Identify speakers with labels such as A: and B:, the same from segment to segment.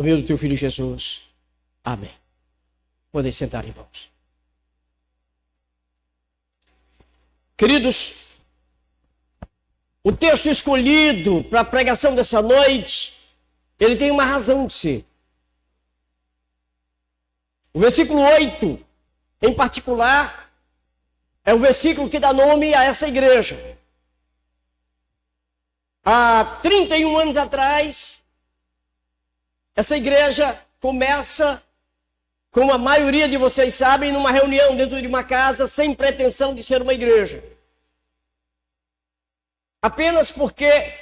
A: no meio do teu Filho Jesus. Amém. Podem sentar, irmãos. Queridos, o texto escolhido para a pregação dessa noite, ele tem uma razão de ser. O versículo 8, em particular, é o versículo que dá nome a essa igreja. Há 31 anos atrás, essa igreja começa, como a maioria de vocês sabem, numa reunião dentro de uma casa, sem pretensão de ser uma igreja. Apenas porque,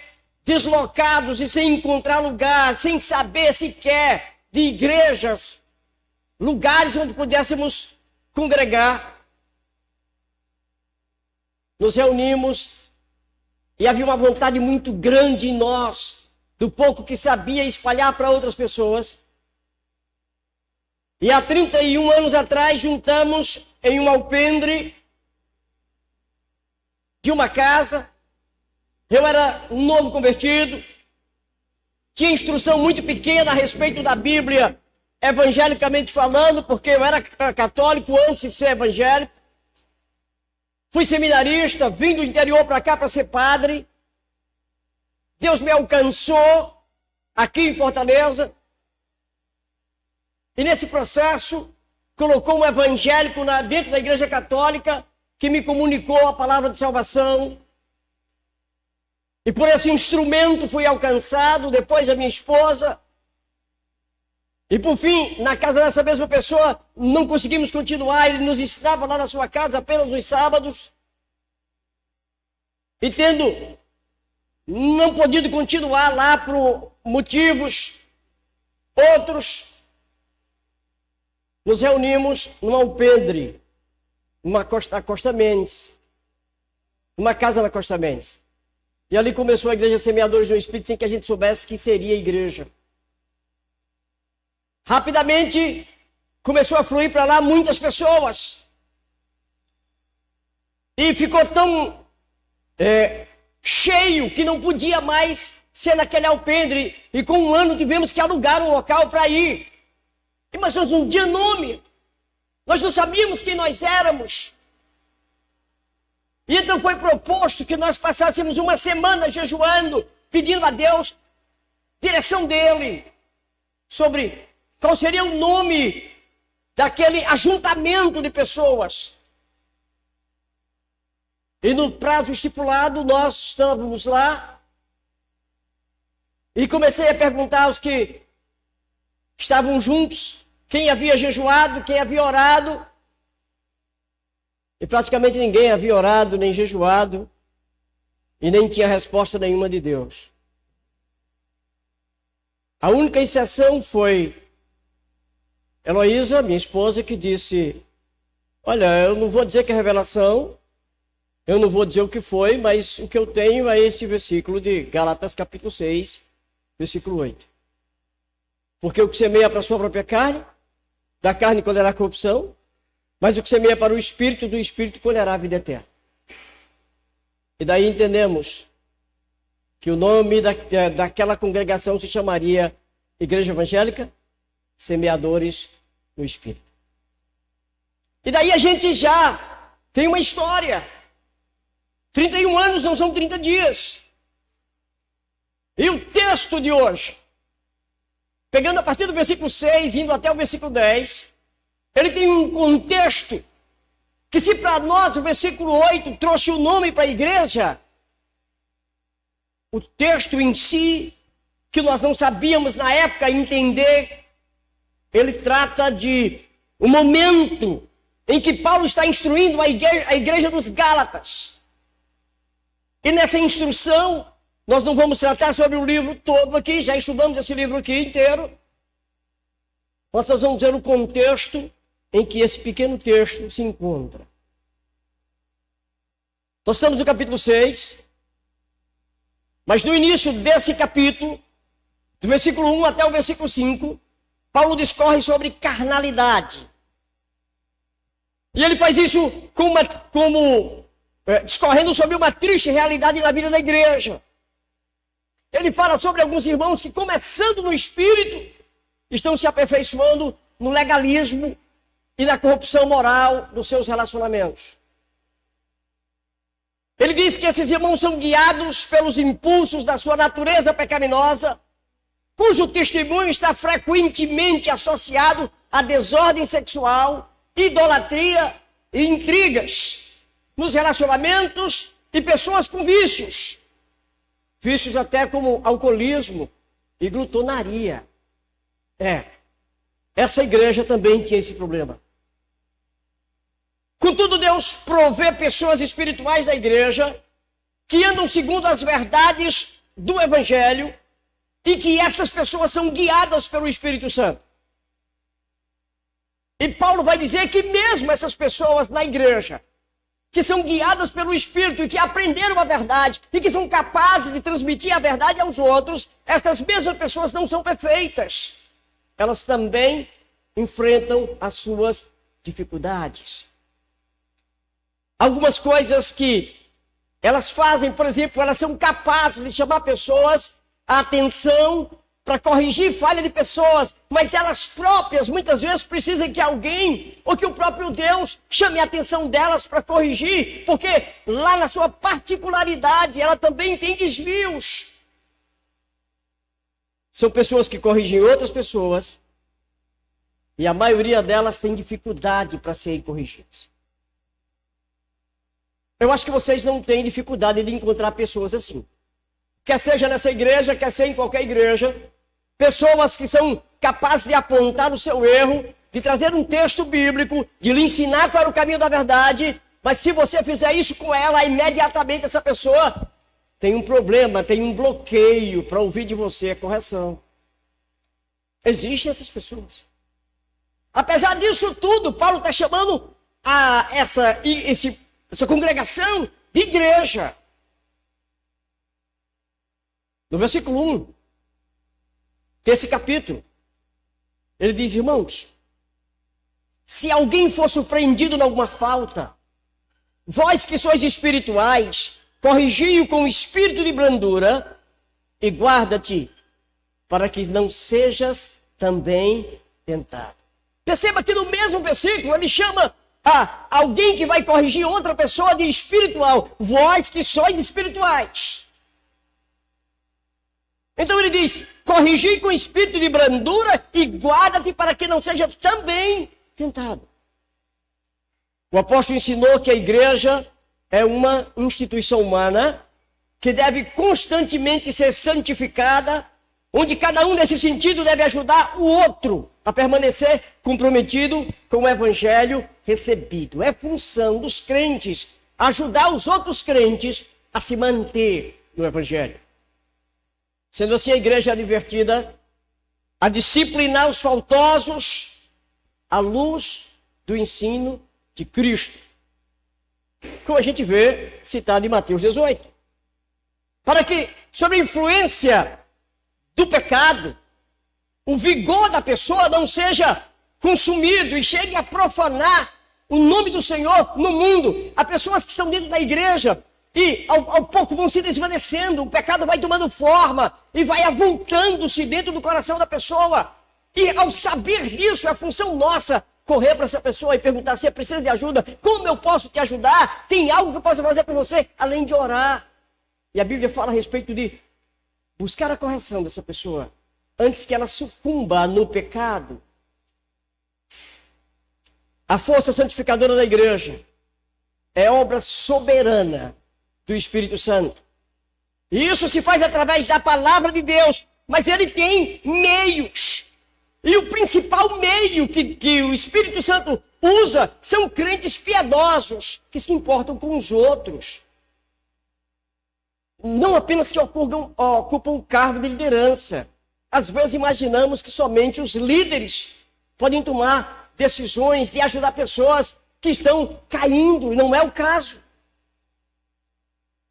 A: deslocados e sem encontrar lugar, sem saber sequer de igrejas, lugares onde pudéssemos congregar, nos reunimos e havia uma vontade muito grande em nós, do pouco que sabia, espalhar para outras pessoas. E há 31 anos atrás juntamos em um alpendre de uma casa. Eu era um novo convertido, tinha instrução muito pequena a respeito da Bíblia, evangelicamente falando, porque eu era católico antes de ser evangélico. Fui seminarista, vim do interior para cá para ser padre. Deus me alcançou aqui em Fortaleza. E nesse processo, colocou um evangélico dentro da Igreja Católica que me comunicou a palavra de salvação. E por esse instrumento fui alcançado, depois a minha esposa. E por fim, na casa dessa mesma pessoa, não conseguimos continuar. Ele nos ensinava lá na sua casa apenas nos sábados. E tendo não podido continuar lá por motivos outros, nos reunimos num alpendre, numa Costa Mendes, numa casa na Costa Mendes. E ali começou a Igreja Semeadores do Espírito, sem que a gente soubesse que seria igreja. Rapidamente começou a fluir para lá muitas pessoas. E ficou tão cheio que não podia mais ser naquele alpendre. E com um ano tivemos que alugar um local para ir. E mas nós não tinha nome. Nós não sabíamos quem nós éramos. E então foi proposto que nós passássemos uma semana jejuando, pedindo a Deus direção dele sobre qual seria o nome daquele ajuntamento de pessoas. E no prazo estipulado, nós estávamos lá. E comecei a perguntar aos que estavam juntos, quem havia jejuado, quem havia orado. E praticamente ninguém havia orado, nem jejuado, e nem tinha resposta nenhuma de Deus. A única exceção foi Heloísa, minha esposa, que disse: olha, eu não vou dizer que é revelação, eu não vou dizer o que foi, mas o que eu tenho é esse versículo de Gálatas capítulo 6, versículo 8. Porque o que semeia para a sua própria carne, da carne colherá corrupção, mas o que semeia para o Espírito, do Espírito colherá a vida eterna. E daí entendemos que o nome daquela congregação se chamaria Igreja Evangélica Semeadores no Espírito. E daí a gente já tem uma história. 31 anos não são 30 dias. E o texto de hoje, pegando a partir do versículo 6, indo até o versículo 10, ele tem um contexto que, se para nós o versículo 8 trouxe o nome para a igreja, o texto em si, que nós não sabíamos na época entender, ele trata de um momento em que Paulo está instruindo a igreja dos Gálatas. E nessa instrução, nós não vamos tratar sobre o livro todo aqui, já estudamos esse livro aqui inteiro. Nós vamos ver o contexto em que esse pequeno texto se encontra. Nós estamos no capítulo 6, mas no início desse capítulo, do versículo 1 até o versículo 5, Paulo discorre sobre carnalidade. E ele faz isso discorrendo sobre uma triste realidade na vida da igreja. Ele fala sobre alguns irmãos que, começando no espírito, estão se aperfeiçoando no legalismo e na corrupção moral dos seus relacionamentos. Ele diz que esses irmãos são guiados pelos impulsos da sua natureza pecaminosa, cujo testemunho está frequentemente associado à desordem sexual, idolatria e intrigas nos relacionamentos e pessoas com vícios. Vícios até como alcoolismo e glutonaria. Essa igreja também tinha esse problema. Contudo, Deus provê pessoas espirituais da igreja que andam segundo as verdades do Evangelho e que estas pessoas são guiadas pelo Espírito Santo. E Paulo vai dizer que mesmo essas pessoas na igreja, que são guiadas pelo Espírito e que aprenderam a verdade e que são capazes de transmitir a verdade aos outros, estas mesmas pessoas não são perfeitas. Elas também enfrentam as suas dificuldades. Algumas coisas que elas fazem, por exemplo, elas são capazes de chamar pessoas a atenção para corrigir falha de pessoas, mas elas próprias muitas vezes precisam que alguém ou que o próprio Deus chame a atenção delas para corrigir, porque lá na sua particularidade ela também tem desvios. São pessoas que corrigem outras pessoas e a maioria delas tem dificuldade para serem corrigidas. Eu acho que vocês não têm dificuldade de encontrar pessoas assim. Quer seja nessa igreja, quer seja em qualquer igreja. Pessoas que são capazes de apontar o seu erro, de trazer um texto bíblico, de lhe ensinar qual é o caminho da verdade. Mas se você fizer isso com ela, imediatamente essa pessoa tem um problema, tem um bloqueio para ouvir de você a correção. Existem essas pessoas. Apesar disso tudo, Paulo está chamando a essa congregação de igreja. No versículo 1 desse capítulo, ele diz: irmãos, se alguém for surpreendido em alguma falta, vós que sois espirituais, corrigi-o com espírito de brandura e guarda-te, para que não sejas também tentado. Perceba que no mesmo versículo ele chama alguém que vai corrigir outra pessoa de espiritual. Vós que sois espirituais. Então ele diz: corrigi com espírito de brandura e guarda-te para que não seja também tentado. O apóstolo ensinou que a igreja é uma instituição humana que deve constantemente ser santificada, onde cada um nesse sentido deve ajudar o outro a permanecer comprometido com o evangelho recebido. É função dos crentes ajudar os outros crentes a se manter no evangelho. Sendo assim, a igreja é advertida a disciplinar os faltosos à luz do ensino de Cristo, como a gente vê citado em Mateus 18. Para que, sob a influência do pecado, o vigor da pessoa não seja consumido e chegue a profanar o nome do Senhor no mundo. Há pessoas que estão dentro da igreja e ao pouco vão se desvanecendo, o pecado vai tomando forma e vai avultando-se dentro do coração da pessoa. E ao saber disso, é a função nossa correr para essa pessoa e perguntar: se precisa de ajuda, como eu posso te ajudar? Tem algo que eu possa fazer por você, além de orar? E a Bíblia fala a respeito de buscar a correção dessa pessoa antes que ela sucumba no pecado. A força santificadora da igreja é obra soberana do Espírito Santo. E isso se faz através da palavra de Deus, mas ele tem meios. E o principal meio que o Espírito Santo usa são crentes piedosos, que se importam com os outros. Não apenas que ocupam o cargo de liderança. Às vezes imaginamos que somente os líderes podem tomar decisões de ajudar pessoas que estão caindo, e não é o caso.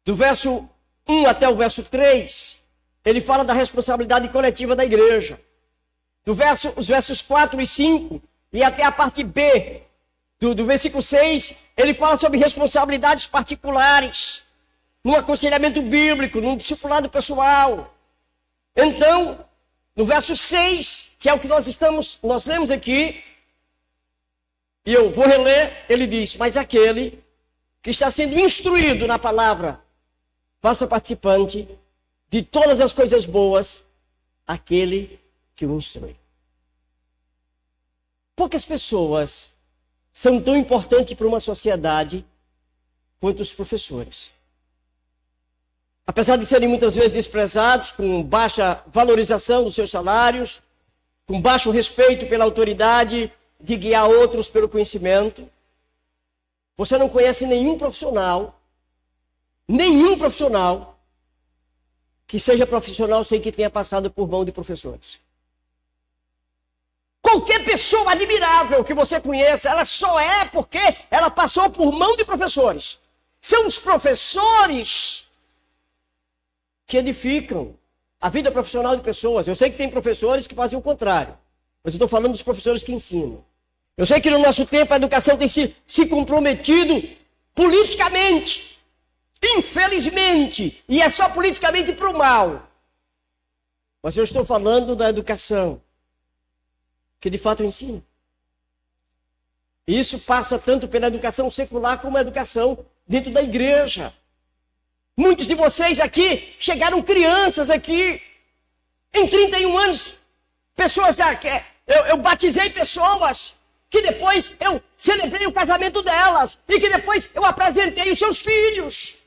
A: Do verso 1 até o verso 3, ele fala da responsabilidade coletiva da igreja. Os versos 4 e 5, e até a parte B do versículo 6, ele fala sobre responsabilidades particulares, no aconselhamento bíblico, no discipulado pessoal. Então, No verso 6, que é o que nós lemos aqui, e eu vou reler, ele diz: mas aquele que está sendo instruído na palavra, faça participante de todas as coisas boas, aquele que o instrui. Poucas pessoas são tão importantes para uma sociedade quanto os professores. Apesar de serem muitas vezes desprezados, com baixa valorização dos seus salários, com baixo respeito pela autoridade de guiar outros pelo conhecimento, você não conhece nenhum profissional que seja profissional sem que tenha passado por mão de professores. Qualquer pessoa admirável que você conheça, ela só é porque ela passou por mão de professores. São os professores que edificam a vida profissional de pessoas. Eu sei que tem professores que fazem o contrário, mas eu estou falando dos professores que ensinam. Eu sei que no nosso tempo a educação tem se comprometido politicamente, infelizmente, e é só politicamente para o mal. Mas eu estou falando da educação que de fato ensina. E isso passa tanto pela educação secular como a educação dentro da igreja. Muitos de vocês aqui chegaram crianças aqui. Em 31 anos, pessoas eu batizei pessoas que depois eu celebrei o casamento delas e que depois eu apresentei os seus filhos.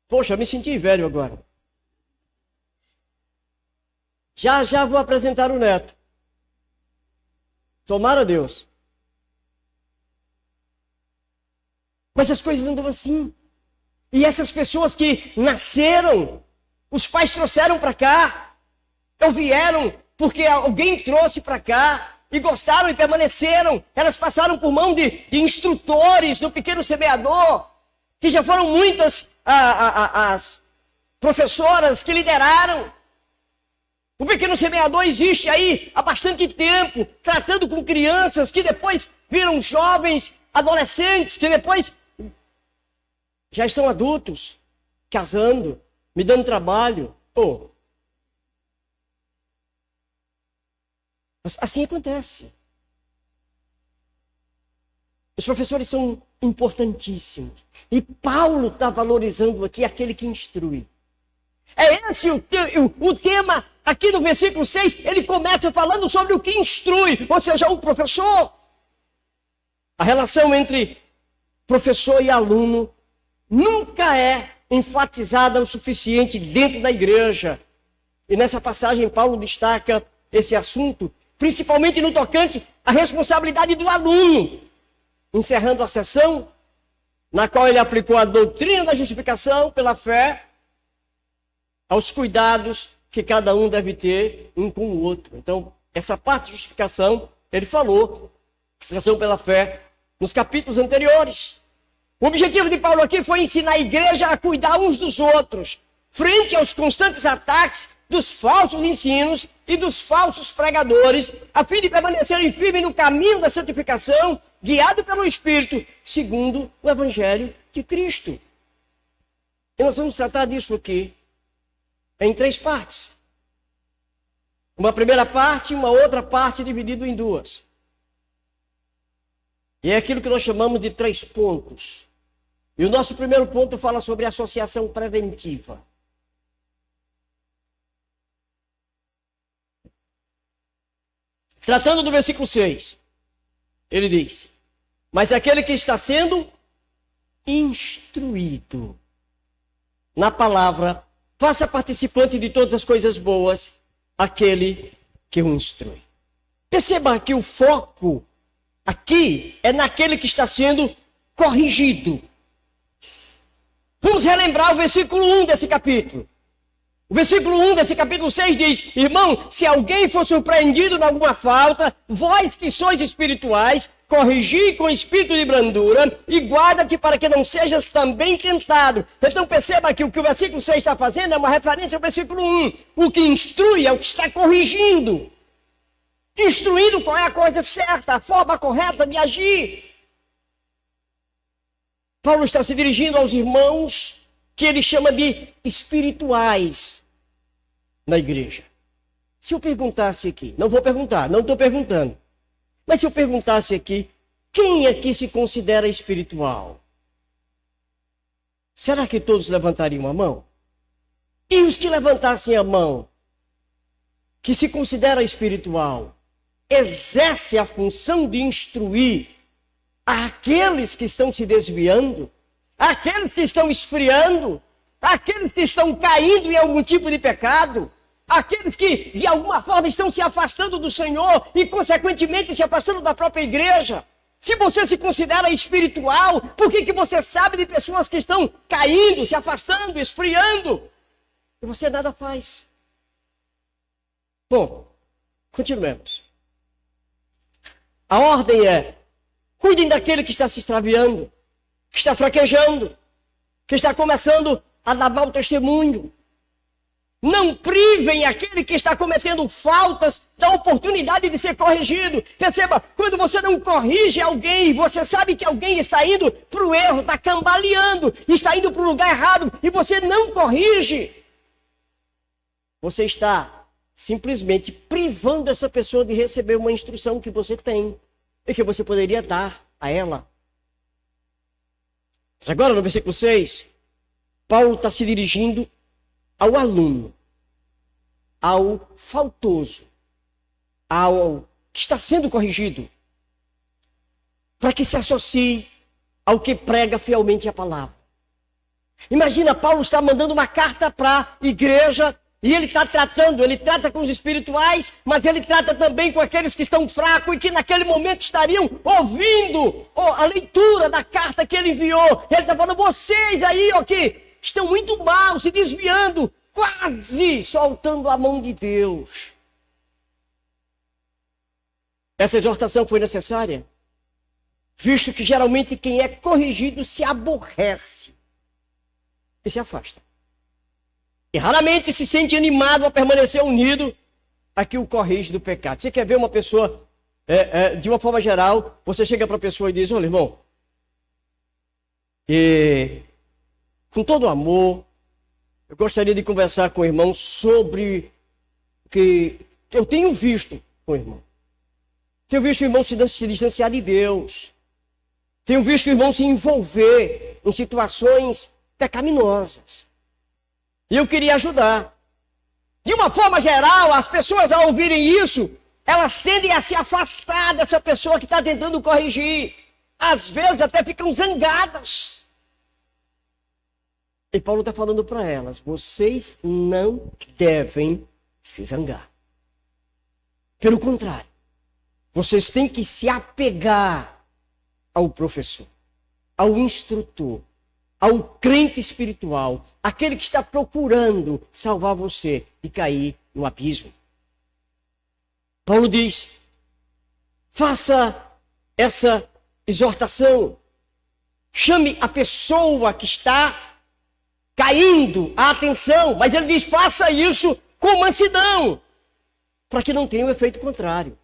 A: Poxa, me senti velho agora. Já vou apresentar o neto. Tomara Deus. Mas as coisas andam assim. E essas pessoas que nasceram, os pais trouxeram para cá, ou vieram porque alguém trouxe para cá, e gostaram e permaneceram. Elas passaram por mão de instrutores do pequeno semeador, que já foram muitas as professoras que lideraram. O pequeno semeador existe aí há bastante tempo, tratando com crianças que depois viram jovens, adolescentes, que depois já estão adultos, casando, me dando trabalho. Mas assim acontece. Os professores são importantíssimos. E Paulo está valorizando aqui aquele que instrui. É esse o tema aqui no versículo 6. Ele começa falando sobre o que instrui, ou seja, o professor. A relação entre professor e aluno nunca é enfatizada o suficiente dentro da igreja. E nessa passagem Paulo destaca esse assunto, principalmente no tocante à responsabilidade do aluno, encerrando a sessão na qual ele aplicou a doutrina da justificação pela fé aos cuidados que cada um deve ter um com o outro. Então, essa parte de justificação, ele falou, justificação pela fé, nos capítulos anteriores. O objetivo de Paulo aqui foi ensinar a igreja a cuidar uns dos outros, frente aos constantes ataques dos falsos ensinos e dos falsos pregadores, a fim de permanecerem firmes no caminho da santificação, guiado pelo Espírito, segundo o Evangelho de Cristo. E nós vamos tratar disso aqui em 3 partes. Uma primeira parte e uma outra parte dividida em 2. E é aquilo que nós chamamos de 3 pontos. E o nosso primeiro ponto fala sobre associação preventiva. Tratando do versículo 6, ele diz: mas aquele que está sendo instruído na palavra, faça participante de todas as coisas boas, aquele que o instrui. Perceba que o foco aqui é naquele que está sendo corrigido. Vamos relembrar o versículo 1 desse capítulo. O versículo 1 desse capítulo 6 diz: irmão, se alguém for surpreendido em alguma falta, vós que sois espirituais, corrigi com espírito de brandura e guarda-te para que não sejas também tentado. Então perceba que o versículo 6 está fazendo é uma referência ao versículo 1. O que instrui é o que está corrigindo. Instruindo qual é a coisa certa, a forma correta de agir. Paulo está se dirigindo aos irmãos que ele chama de espirituais na igreja. Se eu perguntasse aqui, não vou perguntar, não estou perguntando, mas se eu perguntasse aqui, quem aqui se considera espiritual? Será que todos levantariam a mão? E os que levantassem a mão, que se considera espiritual, exerce a função de instruir aqueles que estão se desviando, aqueles que estão esfriando, aqueles que estão caindo em algum tipo de pecado, aqueles que de alguma forma estão se afastando do Senhor e consequentemente se afastando da própria igreja. Se você se considera espiritual, por que você sabe de pessoas que estão caindo, se afastando, esfriando? E você nada faz. Bom, continuemos. A ordem é: cuidem daquele que está se extraviando, que está fraquejando, que está começando a dar mau testemunho. Não privem aquele que está cometendo faltas da oportunidade de ser corrigido. Perceba, quando você não corrige alguém, você sabe que alguém está indo para o erro, está cambaleando, está indo para o lugar errado, e você não corrige. Você está simplesmente privando essa pessoa de receber uma instrução que você tem e que você poderia dar a ela. Mas agora, no versículo 6, Paulo está se dirigindo ao aluno, ao faltoso, ao que está sendo corrigido, para que se associe ao que prega fielmente a palavra. Imagina, Paulo está mandando uma carta para a igreja e ele trata com os espirituais, mas ele trata também com aqueles que estão fracos e que naquele momento estariam ouvindo a leitura da carta que ele enviou. Ele está falando, vocês aí, que estão muito mal, se desviando, quase soltando a mão de Deus. Essa exortação foi necessária, visto que geralmente quem é corrigido se aborrece e se afasta. E raramente se sente animado a permanecer unido a que o corrige do pecado. Você quer ver uma pessoa, de uma forma geral, você chega para a pessoa e diz, olha, irmão, com todo amor, eu gostaria de conversar com o irmão sobre o que eu tenho visto com o irmão. Tenho visto o irmão se distanciar de Deus. Tenho visto o irmão se envolver em situações pecaminosas. E eu queria ajudar. De uma forma geral, as pessoas ao ouvirem isso, elas tendem a se afastar dessa pessoa que está tentando corrigir. Às vezes até ficam zangadas. E Paulo está falando para elas, vocês não devem se zangar. Pelo contrário, vocês têm que se apegar ao professor, ao instrutor, ao crente espiritual, aquele que está procurando salvar você de cair no abismo. Paulo diz, faça essa exortação, chame a pessoa que está caindo a atenção, mas ele diz, faça isso com mansidão, para que não tenha o efeito contrário.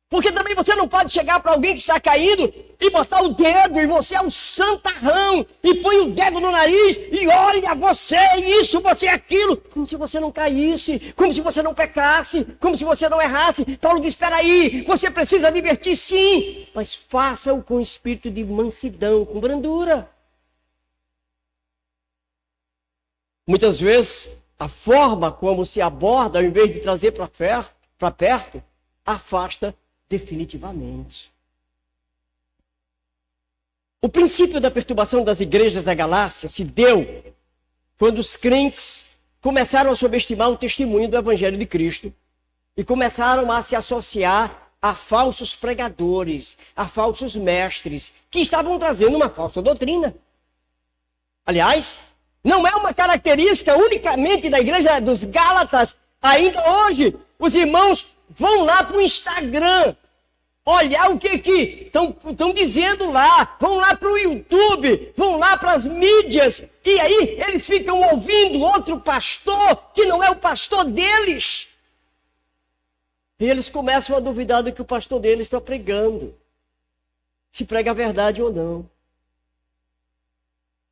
A: Porque também você não pode chegar para alguém que está caindo e botar o dedo, e você é um santarrão, e põe o dedo no nariz, e olha, você é isso, você é aquilo, como se você não caísse, como se você não pecasse, como se você não errasse. Paulo diz, espera aí, você precisa advertir sim, mas faça-o com espírito de mansidão, com brandura. Muitas vezes, a forma como se aborda, ao invés de trazer para perto, afasta definitivamente. O princípio da perturbação das igrejas da Galácia se deu quando os crentes começaram a subestimar o testemunho do Evangelho de Cristo e começaram a se associar a falsos pregadores, a falsos mestres, que estavam trazendo uma falsa doutrina. Aliás, não é uma característica unicamente da igreja dos Gálatas. Ainda hoje, os irmãos vão lá para o Instagram, olhar o que estão dizendo lá, vão lá para o YouTube, vão lá para as mídias, e aí eles ficam ouvindo outro pastor que não é o pastor deles. E eles começam a duvidar do que o pastor deles está pregando, se prega a verdade ou não.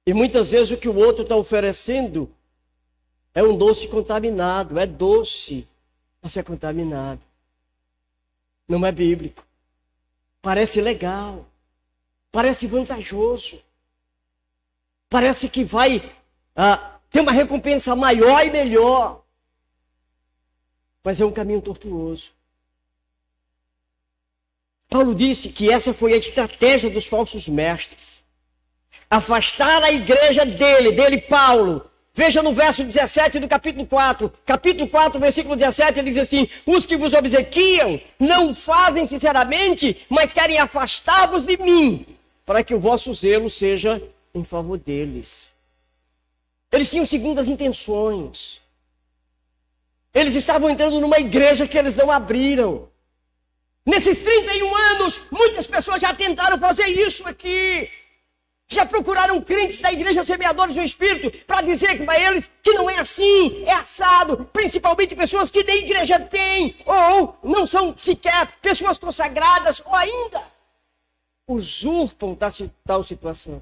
A: E muitas vezes o que o outro está oferecendo é um doce contaminado, é doce, você é contaminado. Não é bíblico. Parece legal. Parece vantajoso. Parece que vai ter uma recompensa maior e melhor. Mas é um caminho tortuoso. Paulo disse que essa foi a estratégia dos falsos mestres. Afastar a igreja dele, Paulo. Veja no verso 17 do capítulo 4. Capítulo 4, versículo 17, ele diz assim: os que vos obsequiam não fazem sinceramente, mas querem afastar-vos de mim, para que o vosso zelo seja em favor deles. Eles tinham segundas intenções. Eles estavam entrando numa igreja que eles não abriram. Nesses 31 anos, muitas pessoas já tentaram fazer isso aqui. Já procuraram crentes da igreja Semeadores do Espírito para dizer para eles que não é assim, é assado. Principalmente pessoas que nem igreja têm, ou não são sequer pessoas consagradas, ou ainda usurpam tal situação.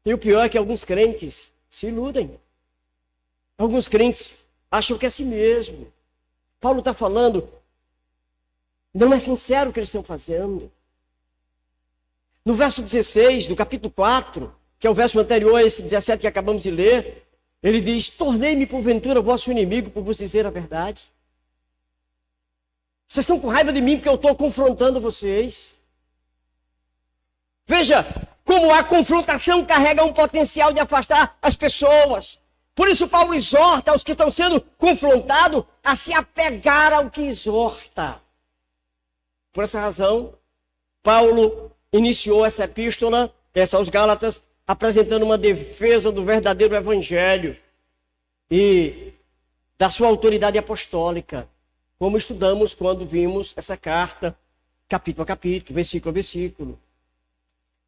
A: E o pior é que alguns crentes se iludem. Alguns crentes acham que é assim mesmo. Paulo está falando, não é sincero o que eles estão fazendo. No verso 16 do capítulo 4, que é o verso anterior a esse 17 que acabamos de ler, ele diz: tornei-me porventura vosso inimigo por vos dizer a verdade. Vocês estão com raiva de mim porque eu estou confrontando vocês. Veja como a confrontação carrega um potencial de afastar as pessoas. Por isso Paulo exorta aos que estão sendo confrontados a se apegar ao que exorta. Por essa razão, Paulo iniciou essa epístola, essa aos Gálatas, apresentando uma defesa do verdadeiro evangelho e da sua autoridade apostólica, como estudamos quando vimos essa carta, capítulo a capítulo, versículo a versículo.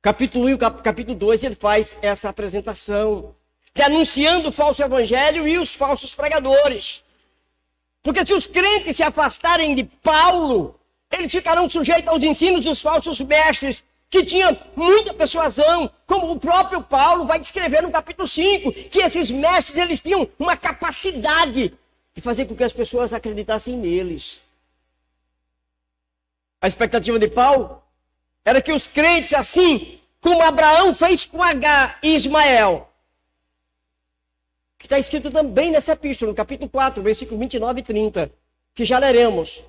A: Capítulo 1 e capítulo 2, ele faz essa apresentação, denunciando o falso evangelho e os falsos pregadores. Porque se os crentes se afastarem de Paulo, eles ficarão sujeitos aos ensinos dos falsos mestres, que tinham muita persuasão, como o próprio Paulo vai descrever no capítulo 5, que esses mestres eles tinham uma capacidade de fazer com que as pessoas acreditassem neles. A expectativa de Paulo era que os crentes, assim como Abraão fez com Agar e Ismael, que está escrito também nessa epístola, no capítulo 4, versículos 29 e 30, que já leremos.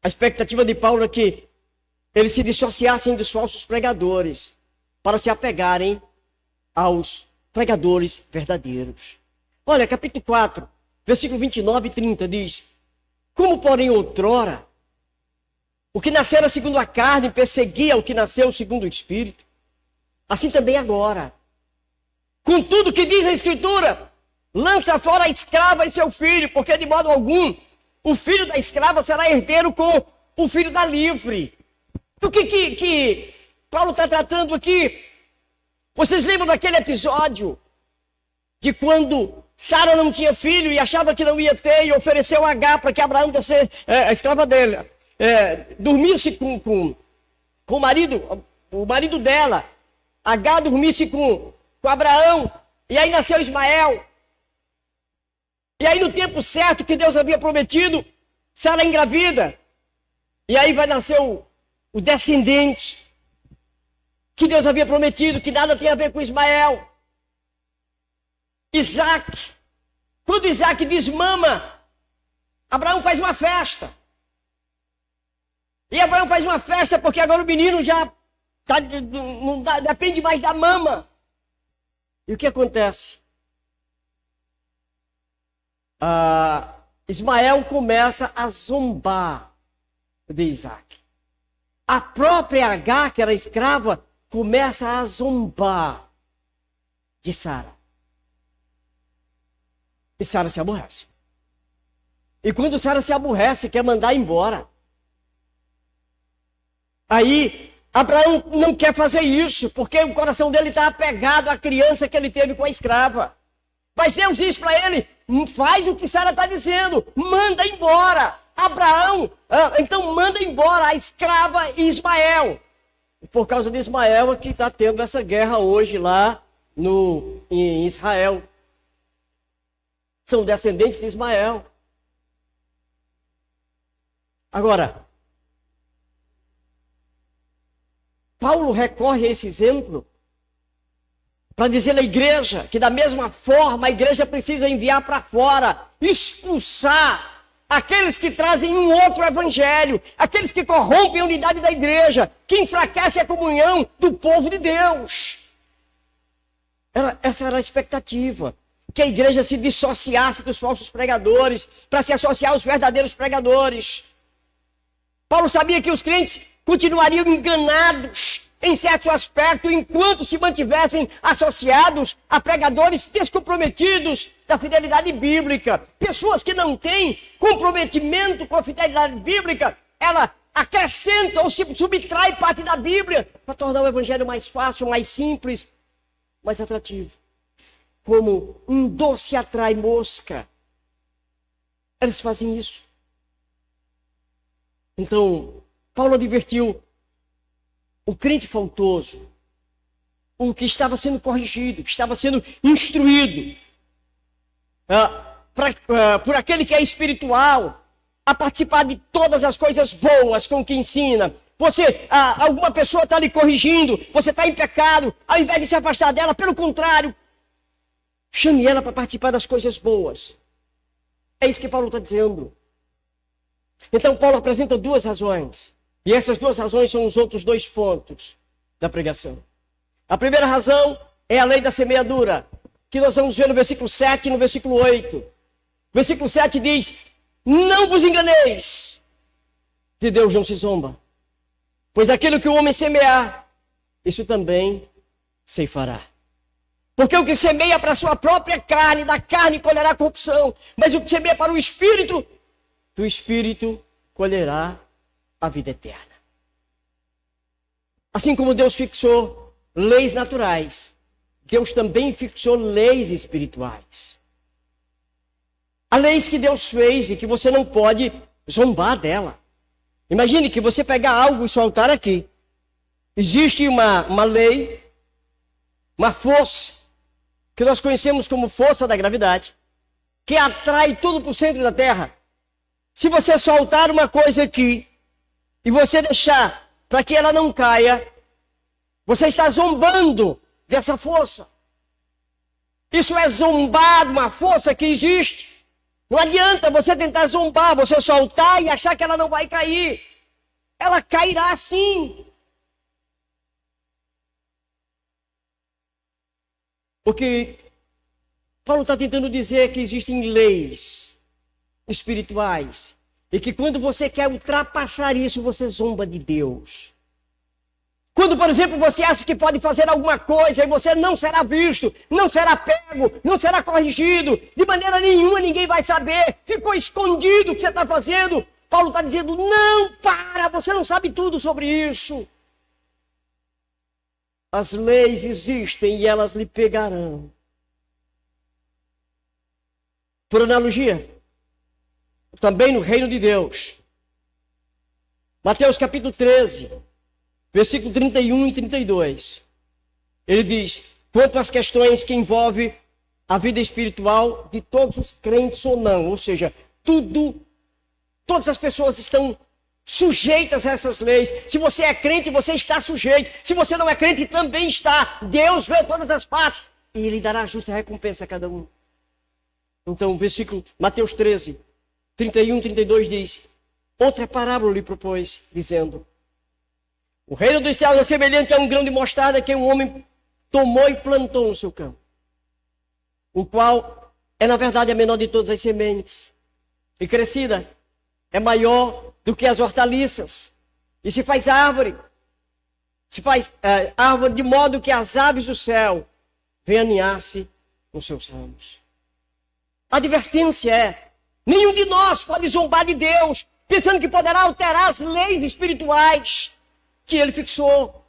A: A expectativa de Paulo é que eles se dissociassem dos falsos pregadores para se apegarem aos pregadores verdadeiros. Olha, capítulo 4, versículo 29 e 30 diz: como porém outrora, o que nascera segundo a carne perseguia o que nasceu segundo o Espírito, assim também agora. Contudo, que diz a Escritura: lança fora a escrava e seu filho, porque de modo algum o filho da escrava será herdeiro com o filho da livre. Do que Paulo está tratando aqui? Vocês lembram daquele episódio de quando Sara não tinha filho e achava que não ia ter e ofereceu Agar para que Abraão desse a escrava dele, dormisse com o marido dela. Agar dormisse com Abraão, e aí nasceu Ismael. E aí no tempo certo que Deus havia prometido, Sara engravida. E aí vai nascer o descendente que Deus havia prometido, que nada tem a ver com Ismael. Isaac. Quando Isaac desmama, Abraão faz uma festa. E Abraão faz uma festa porque agora o menino já não depende mais da mama. E o que acontece? Ismael começa a zombar de Isaac. A própria Agar, que era escrava, começa a zombar de Sara. E Sara se aborrece. E quando Sara se aborrece, quer mandar embora. Aí Abraão não quer fazer isso, porque o coração dele está apegado à criança que ele teve com a escrava. Mas Deus diz para ele: faz o que Sara está dizendo, manda embora Abraão, então manda embora a escrava e Ismael. E por causa de Ismael é que está tendo essa guerra hoje lá em Israel. são descendentes de Ismael. Agora, Paulo recorre a esse exemplo para dizer à igreja que da mesma forma a igreja precisa enviar para fora, expulsar aqueles que trazem um outro evangelho, aqueles que corrompem a unidade da igreja, que enfraquecem a comunhão do povo de Deus. Essa era a expectativa, que a igreja se dissociasse dos falsos pregadores para se associar aos verdadeiros pregadores. Paulo sabia que os crentes continuariam enganados em certo aspecto enquanto se mantivessem associados a pregadores descomprometidos da fidelidade bíblica. Pessoas que não têm comprometimento com a fidelidade bíblica, ela acrescenta ou se subtrai parte da Bíblia para tornar o evangelho mais fácil, mais simples, mais atrativo. Como um doce atrai mosca. Eles fazem isso. Então, Paulo advertiu o crente faltoso, o que estava sendo corrigido, que estava sendo instruído, por aquele que é espiritual, a participar de todas as coisas boas com que ensina. Alguma pessoa está lhe corrigindo, você está em pecado, ao invés de se afastar dela, pelo contrário, chame ela para participar das coisas boas. É isso que Paulo está dizendo. Então Paulo apresenta duas razões. E essas duas razões são os outros dois pontos da pregação. A primeira razão é a lei da semeadura, que nós vamos ver no versículo 7 e no versículo 8. Versículo 7 diz: não vos enganeis, de Deus não se zomba, pois aquilo que o homem semear, isso também ceifará. Porque o que semeia para a sua própria carne, da carne colherá corrupção, mas o que semeia para o Espírito, do Espírito colherá a vida eterna. Assim como Deus fixou leis naturais, Deus também fixou leis espirituais. Há leis que Deus fez e que você não pode zombar dela. Imagine que você pegar algo e soltar aqui. Existe uma lei, uma força, que nós conhecemos como força da gravidade, que atrai tudo para o centro da Terra. Se você soltar uma coisa aqui e você deixar para que ela não caia, você está zombando dessa força. Isso é zombar de uma força que existe. Não adianta você tentar zombar, você soltar e achar que ela não vai cair. Ela cairá sim. Porque Paulo está tentando dizer que existem leis espirituais e que quando você quer ultrapassar isso, você zomba de Deus. Quando, por exemplo, você acha que pode fazer alguma coisa e você não será visto, não será pego, não será corrigido, de maneira nenhuma ninguém vai saber, ficou escondido o que você está fazendo, Paulo está dizendo: não, você não sabe tudo sobre isso. As leis existem e elas lhe pegarão. Por analogia, também no reino de Deus, Mateus capítulo 13, versículo 31 e 32, ele diz: quanto às questões que envolvem a vida espiritual de todos os crentes ou não, ou seja, todas as pessoas estão sujeitas a essas leis. Se você é crente, você está sujeito. Se você não é crente, também está. Deus vê todas as partes e Ele dará a justa recompensa a cada um. Então, versículo Mateus 13, 31 e 32 diz: outra parábola lhe propôs, dizendo: o reino dos céus é semelhante a um grão de mostarda que um homem tomou e plantou no seu campo, o qual é, na verdade, a menor de todas as sementes. E crescida, é maior do que as hortaliças. E se faz árvore. Se faz árvore de modo que as aves do céu venham aninhar-se com seus ramos. A advertência é: nenhum de nós pode zombar de Deus, pensando que poderá alterar as leis espirituais que Ele fixou,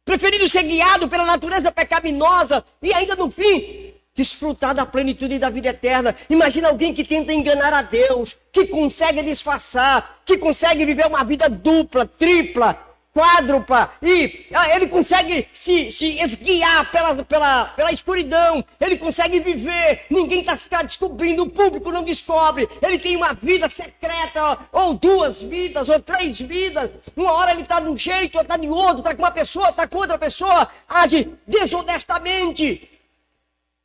A: preferindo ser guiado pela natureza pecaminosa e ainda no fim desfrutar da plenitude da vida eterna. Imagina alguém que tenta enganar a Deus, que consegue disfarçar, que consegue viver uma vida dupla, tripla, quádrupla e ele consegue se esguiar pela escuridão, ele consegue viver, ninguém está descobrindo, o público não descobre, ele tem uma vida secreta, ou 2 vidas, ou 3 vidas, uma hora ele está de um jeito, outra está de outro, está com uma pessoa, está com outra pessoa, age desonestamente,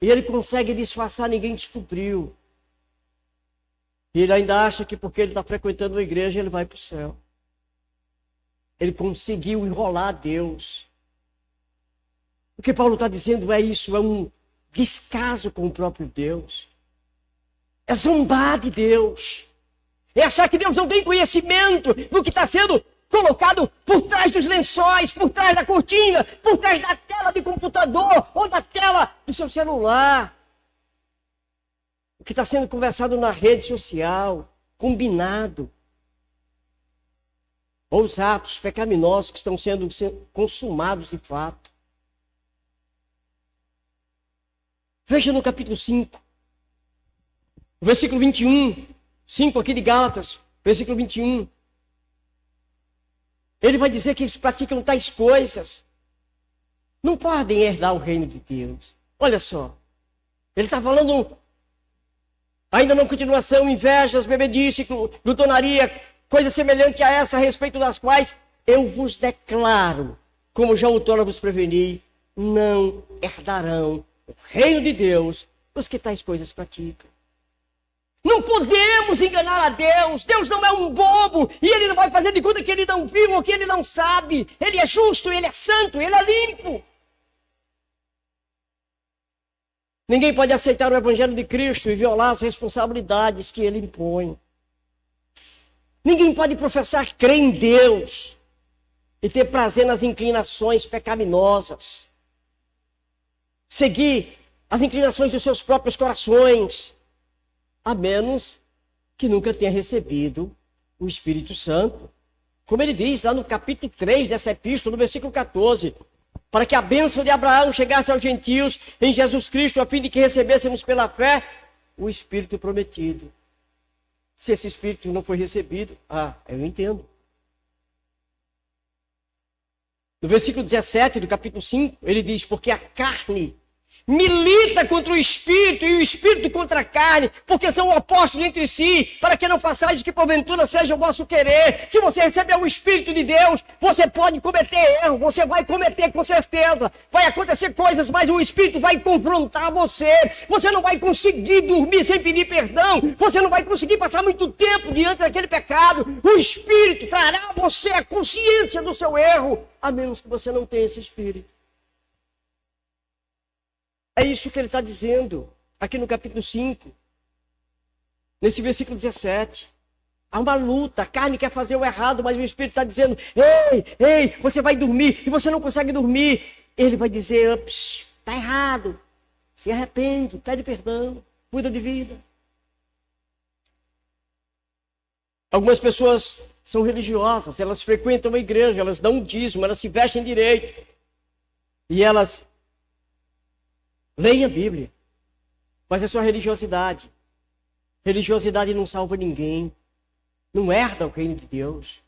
A: e ele consegue disfarçar, ninguém descobriu. E ele ainda acha que porque ele está frequentando uma igreja, ele vai para o céu. Ele conseguiu enrolar Deus. O que Paulo está dizendo é isso, é um descaso com o próprio Deus. É zombar de Deus. É achar que Deus não tem conhecimento do que está sendo colocado por trás dos lençóis, por trás da cortina, por trás da tela de computador ou da tela do seu celular. O que está sendo conversado na rede social, combinado. Ou os atos pecaminosos que estão sendo consumados de fato. Veja no capítulo 5, versículo 21, 5 aqui de Gálatas, versículo 21. Ele vai dizer que eles praticam tais coisas. Não podem herdar o reino de Deus. Olha só, ele está falando, ainda na continuação, invejas, bebedice, glutonaria, coisa semelhante a essa, a respeito das quais eu vos declaro, como já outrora vos preveni, não herdarão o reino de Deus os que tais coisas praticam. Não podemos enganar a Deus. Deus não é um bobo e ele não vai fazer de conta que ele não viu ou que ele não sabe. Ele é justo, ele é santo, ele é limpo. Ninguém pode aceitar o evangelho de Cristo e violar as responsabilidades que ele impõe. Ninguém pode professar crer em Deus e ter prazer nas inclinações pecaminosas. Seguir as inclinações dos seus próprios corações, a menos que nunca tenha recebido o Espírito Santo. Como ele diz lá no capítulo 3 dessa epístola, no versículo 14, para que a bênção de Abraão chegasse aos gentios em Jesus Cristo, a fim de que recebêssemos pela fé o Espírito prometido. Se esse Espírito não foi recebido, eu entendo. No versículo 17 do capítulo 5, ele diz, porque a carne milita contra o Espírito e o Espírito contra a carne, porque são opostos entre si, para que não façais o que porventura seja o vosso querer. Se você receber o Espírito de Deus, você pode cometer erro, você vai cometer com certeza, vai acontecer coisas, mas o Espírito vai confrontar você, você não vai conseguir dormir sem pedir perdão, você não vai conseguir passar muito tempo diante daquele pecado. O Espírito trará a você a consciência do seu erro, a menos que você não tenha esse Espírito. É isso que ele está dizendo aqui no capítulo 5, nesse versículo 17. Há uma luta, a carne quer fazer o errado, mas o Espírito está dizendo, ei, você vai dormir e você não consegue dormir. Ele vai dizer, está errado, se arrepende, pede perdão, muda de vida. Algumas pessoas são religiosas, elas frequentam a igreja, elas dão dízimo, elas se vestem direito e elas leem a Bíblia, mas é só religiosidade. Religiosidade não salva ninguém, não herda o reino de Deus.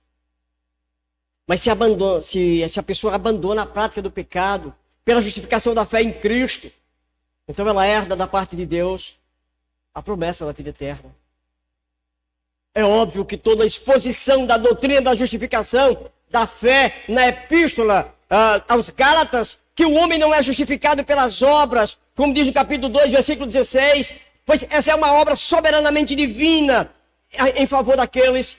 A: Mas se a pessoa abandona a prática do pecado pela justificação da fé em Cristo, então ela herda da parte de Deus a promessa da vida eterna. É óbvio que toda a exposição da doutrina da justificação, da fé na epístola aos Gálatas, que o homem não é justificado pelas obras, como diz no capítulo 2, versículo 16, pois essa é uma obra soberanamente divina em favor daqueles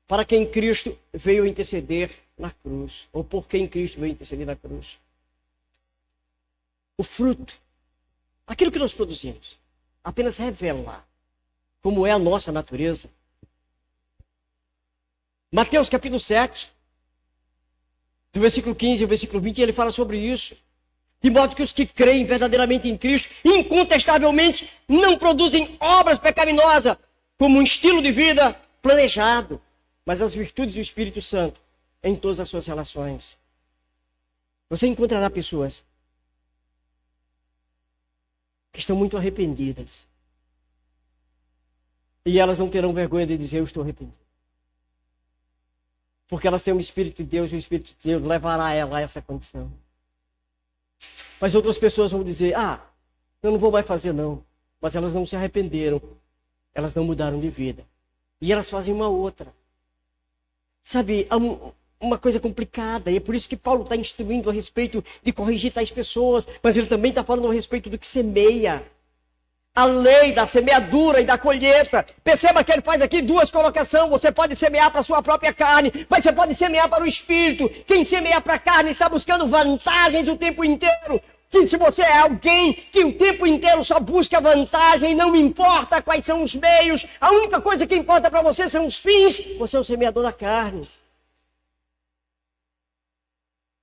A: para quem Cristo veio interceder na cruz, ou por quem Cristo veio interceder na cruz. O fruto, aquilo que nós produzimos, apenas revela como é a nossa natureza. Mateus capítulo 7, do versículo 15 ao versículo 20, ele fala sobre isso. De modo que os que creem verdadeiramente em Cristo, incontestavelmente, não produzem obras pecaminosas como um estilo de vida planejado, mas as virtudes do Espírito Santo em todas as suas relações. Você encontrará pessoas que estão muito arrependidas. E elas não terão vergonha de dizer, eu estou arrependido. Porque elas têm o Espírito de Deus e o Espírito de Deus levará ela a essa condição. Mas outras pessoas vão dizer, eu não vou mais fazer não. Mas elas não se arrependeram. Elas não mudaram de vida. E elas fazem uma outra. Sabe, uma coisa complicada. E é por isso que Paulo está instruindo a respeito de corrigir tais pessoas. Mas ele também está falando a respeito do que semeia. A lei da semeadura e da colheita. Perceba que ele faz aqui duas colocações. Você pode semear para a sua própria carne, mas você pode semear para o espírito. Quem semeia para a carne está buscando vantagens o tempo inteiro. Que se você é alguém que o tempo inteiro só busca vantagem, não importa quais são os meios, a única coisa que importa para você são os fins, você é o semeador da carne.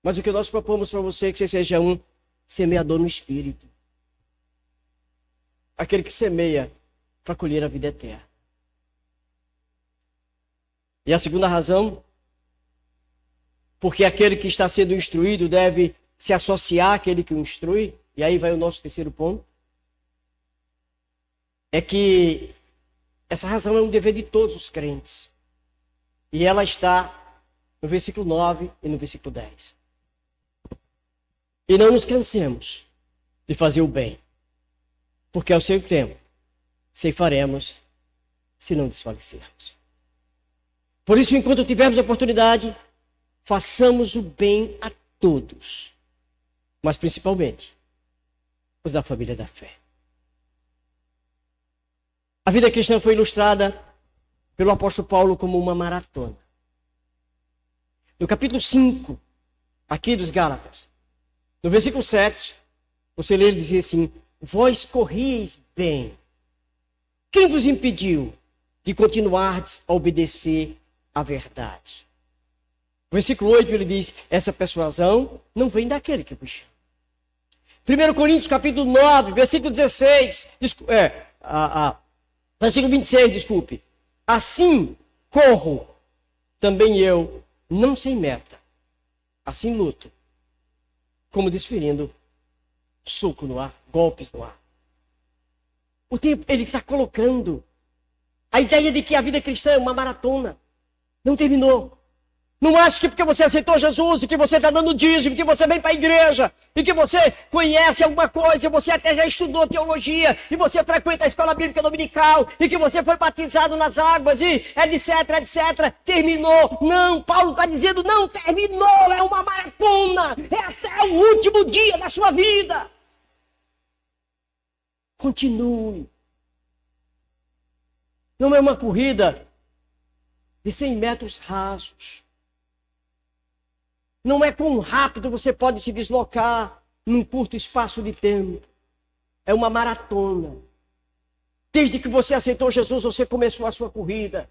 A: Mas o que nós propomos para você é que você seja um semeador no espírito. Aquele que semeia para colher a vida eterna. E a segunda razão, porque aquele que está sendo instruído deve se associar àquele que o instrui, e aí vai o nosso terceiro ponto, é que essa razão é um dever de todos os crentes. E ela está no versículo 9 e no versículo 10. E não nos cansemos de fazer o bem, porque ao seu tempo ceifaremos se não desfalecermos. Por isso, enquanto tivermos oportunidade, façamos o bem a todos, mas principalmente os da família da fé. A vida cristã foi ilustrada pelo apóstolo Paulo como uma maratona. No capítulo 5, aqui dos Gálatas, no versículo 7, você lê ele dizer assim: vós corrieis bem. Quem vos impediu de continuardes a obedecer à verdade? No versículo 8 ele diz: essa persuasão não vem daquele que vos chama. 1 Coríntios capítulo 9, versículo 16, versículo 26, desculpe. Assim corro também eu, não sem meta. Assim luto, como desferindo soco no ar, golpes no ar. O tempo, ele está colocando a ideia de que a vida cristã é uma maratona. Não terminou. Não ache que porque você aceitou Jesus e que você está dando dízimo, que você vem para a igreja e que você conhece alguma coisa, você até já estudou teologia e você frequenta a escola bíblica dominical e que você foi batizado nas águas e etc. Terminou. Não, Paulo está dizendo, não terminou, é uma maratona, é até o último dia da sua vida. Continue. Não é uma corrida de 100 metros rasos. Não é quão rápido você pode se deslocar num curto espaço de tempo. É uma maratona. Desde que você aceitou Jesus, você começou a sua corrida.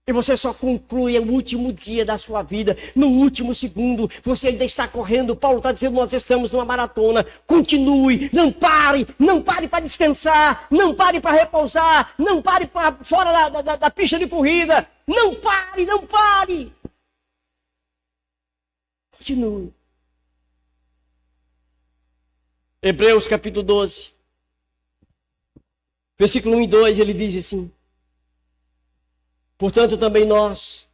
A: E você só conclui o último dia da sua vida. No último segundo, você ainda está correndo. Paulo está dizendo, nós estamos numa maratona. Continue, não pare para descansar. Não pare para repousar. Não pare fora da pista de corrida. Não pare. Continue. Hebreus capítulo 12. Versículo 1 e 2, ele diz assim: portanto também nós,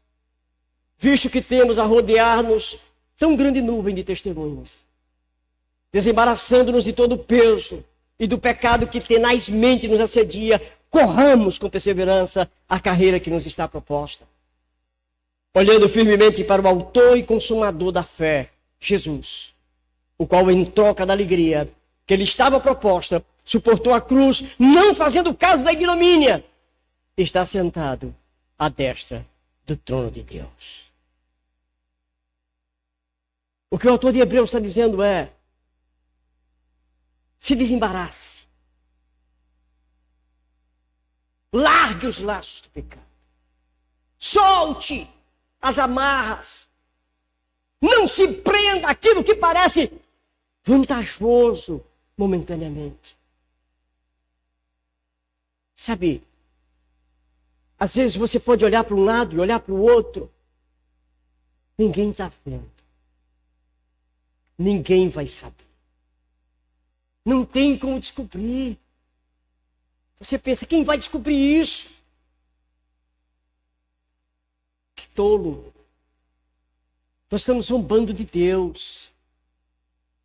A: visto que temos a rodear-nos tão grande nuvem de testemunhas, desembaraçando-nos de todo o peso e do pecado que tenazmente nos assedia, corramos com perseverança a carreira que nos está proposta, olhando firmemente para o autor e consumador da fé, Jesus, o qual em troca da alegria que lhe estava proposta, suportou a cruz, não fazendo caso da ignomínia, está sentado à destra do trono de Deus. O que o autor de Hebreus está dizendo é: se desembarace, largue os laços do pecado, solte as amarras, não se prenda àquilo que parece vantajoso momentaneamente. Sabe, às vezes você pode olhar para um lado e olhar para o outro, ninguém está vendo, ninguém vai saber, não tem como descobrir. Você pensa, quem vai descobrir isso? Que tolo Nós estamos zombando de Deus,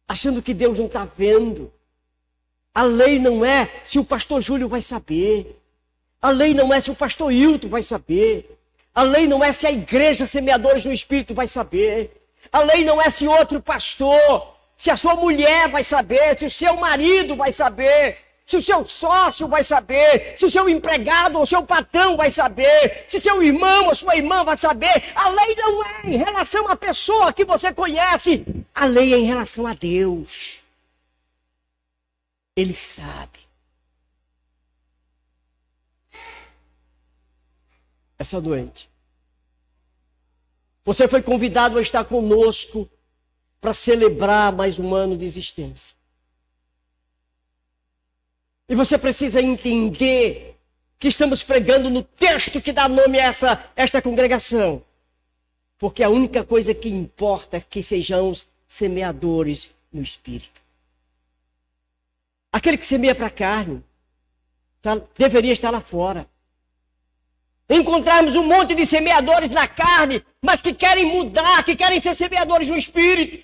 A: achando que Deus não está vendo. A lei não é se o pastor Júlio vai saber. A lei não é se o pastor Hilton vai saber. A lei não é se a igreja Semeadores do Espírito vai saber. A lei não é se outro pastor, se a sua mulher vai saber, se o seu marido vai saber, se o seu sócio vai saber, se o seu empregado ou o seu patrão vai saber, se seu irmão ou sua irmã vai saber. A lei não é em relação à pessoa que você conhece. A lei é em relação a Deus. Ele sabe. Essa noite, você foi convidado a estar conosco para celebrar mais um ano de existência. E você precisa entender que estamos pregando no texto que dá nome a esta congregação. Porque a única coisa que importa é que sejamos semeadores no Espírito. Aquele que semeia para a carne deveria estar lá fora. Encontrarmos um monte de semeadores na carne, mas que querem mudar, que querem ser semeadores no Espírito.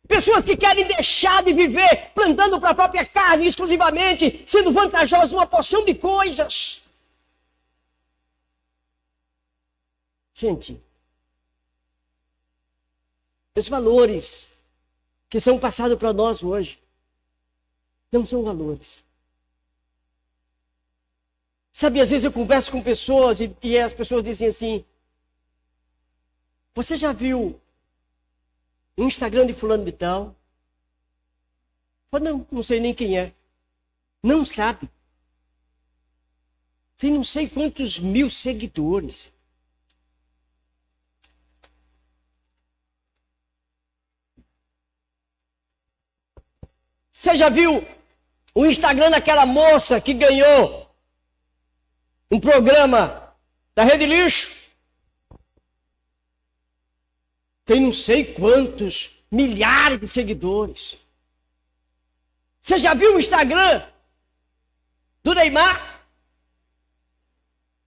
A: Pessoas que querem deixar de viver plantando para a própria carne exclusivamente, sendo vantajosos numa porção de coisas. Gente, os valores que são passados para nós hoje não são valores. Sabe, às vezes eu converso com pessoas e as pessoas dizem assim: você já viu o Instagram de fulano de tal? Eu falo, não sei nem quem é. Não sabe. Tem não sei quantos mil seguidores. Você já viu o Instagram daquela moça que ganhou um programa da Rede Lixo? Tem não sei quantos milhares de seguidores. Você já viu o Instagram do Neymar?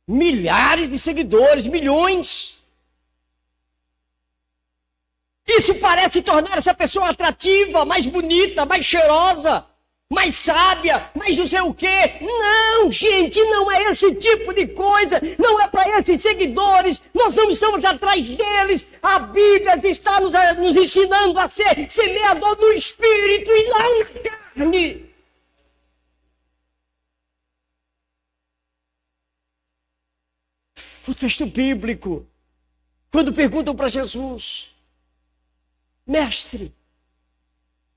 A: Milhares de seguidores, milhões. Isso parece tornar essa pessoa atrativa, mais bonita, mais cheirosa, mais sábia, mais não sei o quê. Não, gente, não é esse tipo de coisa. Não é para esses seguidores. Nós não estamos atrás deles. A Bíblia está nos ensinando a ser semeador no Espírito e não na carne. O texto bíblico, quando perguntam para Jesus: Mestre,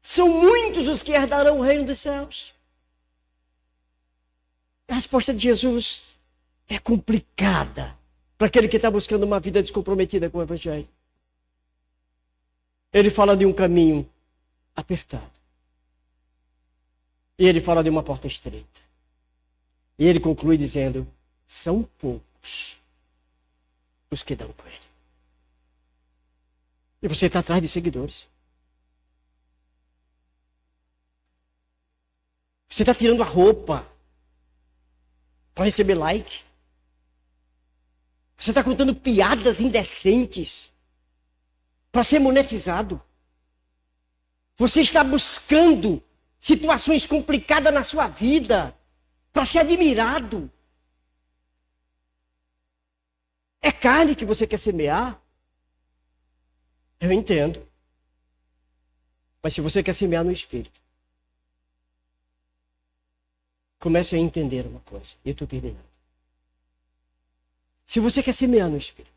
A: são muitos os que herdarão o reino dos céus? A resposta de Jesus é complicada para aquele que está buscando uma vida descomprometida com o Evangelho. Ele fala de um caminho apertado. E ele fala de uma porta estreita. E ele conclui dizendo: são poucos os que dão com ele. E você está atrás de seguidores. Você está tirando a roupa para receber like. Você está contando piadas indecentes para ser monetizado. Você está buscando situações complicadas na sua vida para ser admirado. É carne que você quer semear? Eu entendo. Mas se você quer semear no Espírito, comece a entender uma coisa. E eu estou terminando. Se você quer semear no Espírito,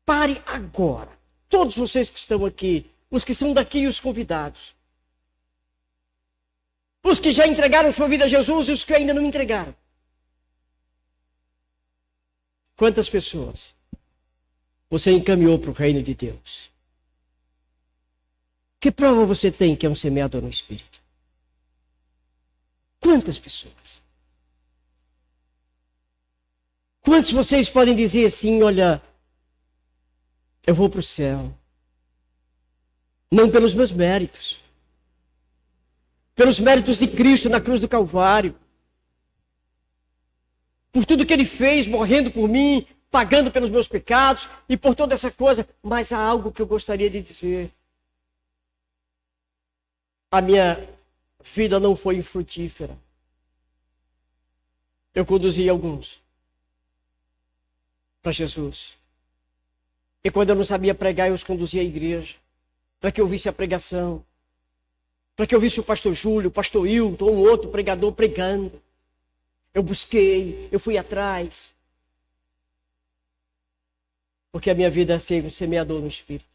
A: pare agora. Todos vocês que estão aqui, os que são daqui e os convidados, os que já entregaram sua vida a Jesus e os que ainda não entregaram. Quantas pessoas você encaminhou para o reino de Deus? Que prova você tem que é um semeador no Espírito? Quantas pessoas? Quantos vocês podem dizer assim: olha, eu vou para o céu, não pelos meus méritos, pelos méritos de Cristo na cruz do Calvário, por tudo que Ele fez morrendo por mim, pagando pelos meus pecados e por toda essa coisa, mas há algo que eu gostaria de dizer. A minha vida não foi infrutífera. Eu conduzi alguns para Jesus. E quando eu não sabia pregar, eu os conduzia à igreja, para que eu ouvisse a pregação, para que eu ouvisse o pastor Júlio, o pastor Hilton, ou um outro pregador pregando. Eu busquei, eu fui atrás. Porque a minha vida é ser um semeador no Espírito.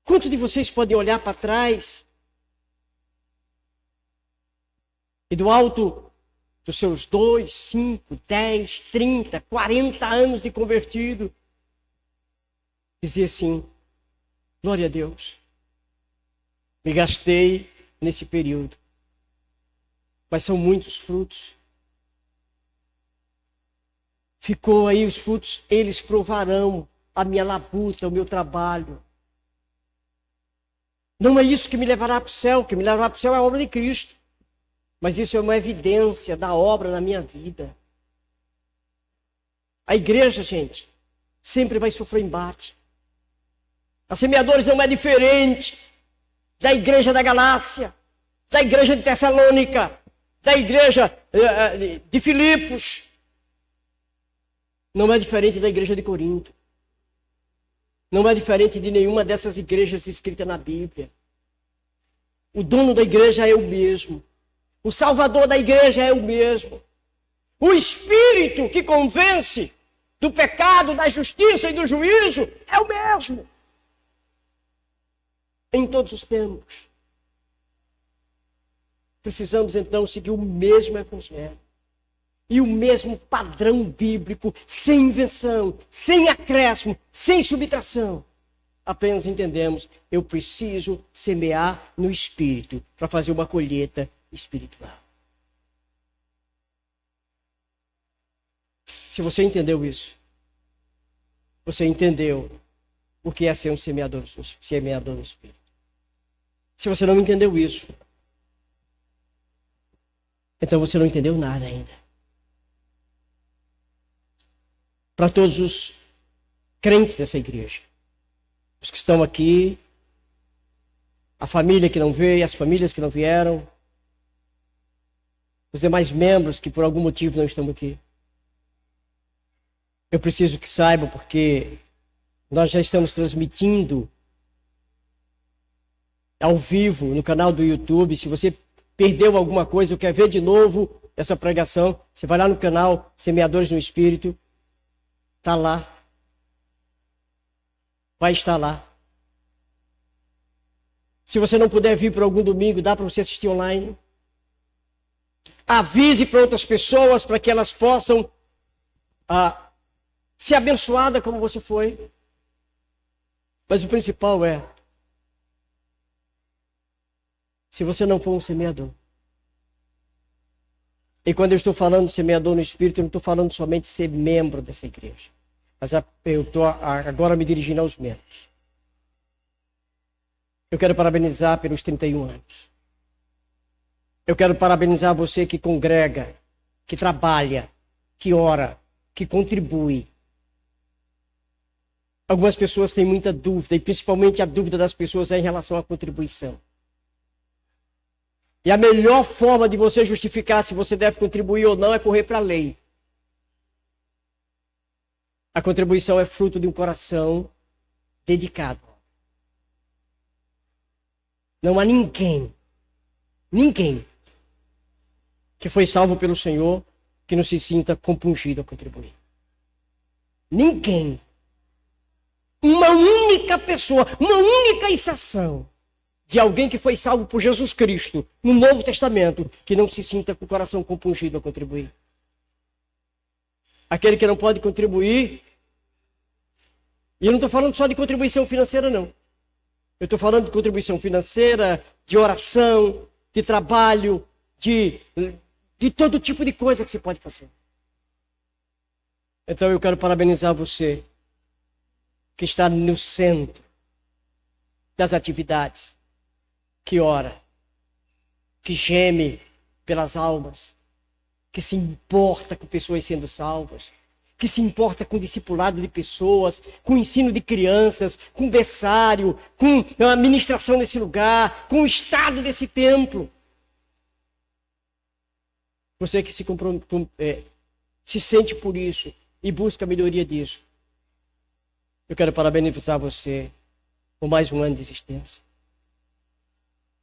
A: Quantos de vocês podem olhar para trás e do alto dos seus 2, 5, 10, 30, 40 anos de convertido, dizer assim, glória a Deus, me gastei nesse período, mas são muitos frutos. Ficou aí os frutos, eles provarão a minha labuta, o meu trabalho. Não é isso que me levará para o céu, o que me levará para o céu é a obra de Cristo. Mas isso é uma evidência da obra na minha vida. A igreja, gente, sempre vai sofrer embate. A Semeadores não é diferente da igreja da Galácia, da igreja de Tessalônica, da igreja de Filipos. Não é diferente da igreja de Corinto. Não é diferente de nenhuma dessas igrejas escritas na Bíblia. O dono da igreja é o mesmo. O salvador da igreja é o mesmo. O Espírito que convence do pecado, da justiça e do juízo é o mesmo. Em todos os tempos. Precisamos então seguir o mesmo evangelho. E o mesmo padrão bíblico, sem invenção, sem acréscimo, sem subtração. Apenas entendemos, eu preciso semear no Espírito para fazer uma colheita espiritual. Se você entendeu isso, você entendeu o que é ser um semeador no Espírito. Se você não entendeu isso, então você não entendeu nada ainda. Para todos os crentes dessa igreja, os que estão aqui, a família que não veio, as famílias que não vieram, os demais membros que por algum motivo não estão aqui. Eu preciso que saibam, porque nós já estamos transmitindo ao vivo no canal do YouTube. Se você perdeu alguma coisa ou quer ver de novo essa pregação, você vai lá no canal Semeadores no Espírito. Está lá. Vai estar lá. Se você não puder vir por algum domingo, dá para você assistir online. Avise para outras pessoas para que elas possam ser abençoadas como você foi. Mas o principal é, se você não for um semeador. E quando eu estou falando de semeador no Espírito, eu não estou falando somente de ser membro dessa igreja. Mas eu estou agora me dirigindo aos membros. Eu quero parabenizar pelos 31 anos. Eu quero parabenizar você que congrega, que trabalha, que ora, que contribui. Algumas pessoas têm muita dúvida, e principalmente a dúvida das pessoas é em relação à contribuição. E a melhor forma de você justificar se você deve contribuir ou não é correr para a lei. A contribuição é fruto de um coração dedicado. Não há ninguém que foi salvo pelo Senhor que não se sinta compungido a contribuir. Ninguém. Uma única pessoa, uma única exceção de alguém que foi salvo por Jesus Cristo no Novo Testamento que não se sinta com o coração compungido a contribuir. Aquele que não pode contribuir. E eu não estou falando só de contribuição financeira, não. Eu estou falando de contribuição financeira, de oração, de trabalho, de todo tipo de coisa que você pode fazer. Então eu quero parabenizar você que está no centro das atividades, que ora, que geme pelas almas, que se importa com pessoas sendo salvas, que se importa com o discipulado de pessoas, com o ensino de crianças, com o berçário, com a administração desse lugar, com o estado desse templo. Você que se sente por isso e busca a melhoria disso. Eu quero parabenizar você por mais um ano de existência.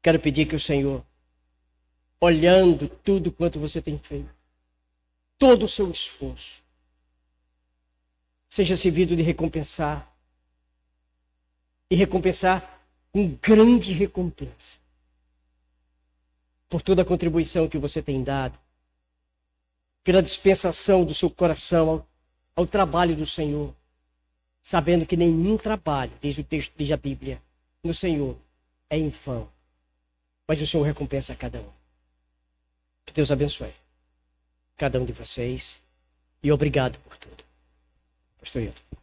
A: Quero pedir que o Senhor, olhando tudo quanto você tem feito, todo o seu esforço, seja servido de recompensar. E recompensar com grande recompensa. Por toda a contribuição que você tem dado. Pela dispensação do seu coração ao trabalho do Senhor. Sabendo que nenhum trabalho, diz o texto, diz a Bíblia, no Senhor é em vão. Mas o Senhor recompensa a cada um. Que Deus abençoe cada um de vocês. E obrigado por tudo. Pastor Hilton.